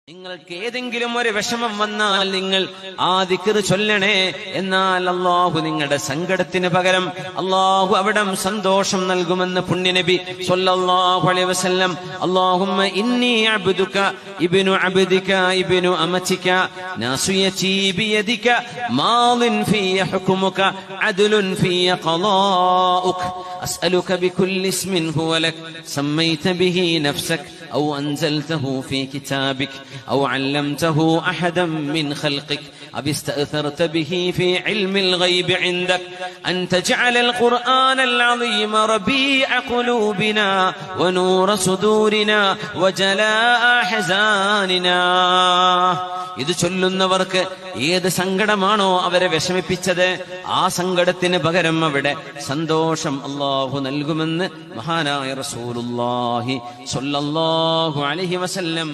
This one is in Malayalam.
നിങ്ങൾക്ക് ഏതെങ്കിലും ഒരു വിഷമം വന്നാൽ നിങ്ങൾ ആ ദിക്ർ ചൊല്ലണേ. എന്നാൽ അല്ലാഹു നിങ്ങളുടെ സങ്കടത്തിന് പകരം അല്ലാഹു അവിടം സന്തോഷം നൽകുമെന്ന് പുണ്യനബി സ്വല്ലല്ലാഹു അലൈഹി വസല്ലം. അല്ലാഹുമ്മ ഇന്നി അബ്ദുക ഇബ്നു അബ്ദിക ഇബ്നു അമതിക നാസിയതി ബിയദിക മാദിൻ ഫിയ ഹുക്മുക അദ്ലുൻ ഫിയ ഖളാഉക അസ്അലുക ബികുല്ലി ഇസ്മിൻ ഹുവ ലക സമ്മൈത ബിഹി നഫ്സക أو أنزلته في كتابك أو علمته أحدا من خلقك أو استأثرت به في علم الغيب عندك أن تجعل القرآن العظيم ربيع قلوبنا ونور صدورنا وجلاء أحزاننا. ഇത് ചൊല്ലുന്നവർക്ക് ഏത് സങ്കടമാണോ അവരെ വിഷമിപ്പിച്ചത് ആ സങ്കടത്തിന് പകരം അവിടെ സന്തോഷം അല്ലാഹു നൽകുമെന്ന് മഹാനായ റസൂലുള്ളാഹി സ്വല്ലല്ലാഹു അലൈഹി വസല്ലം.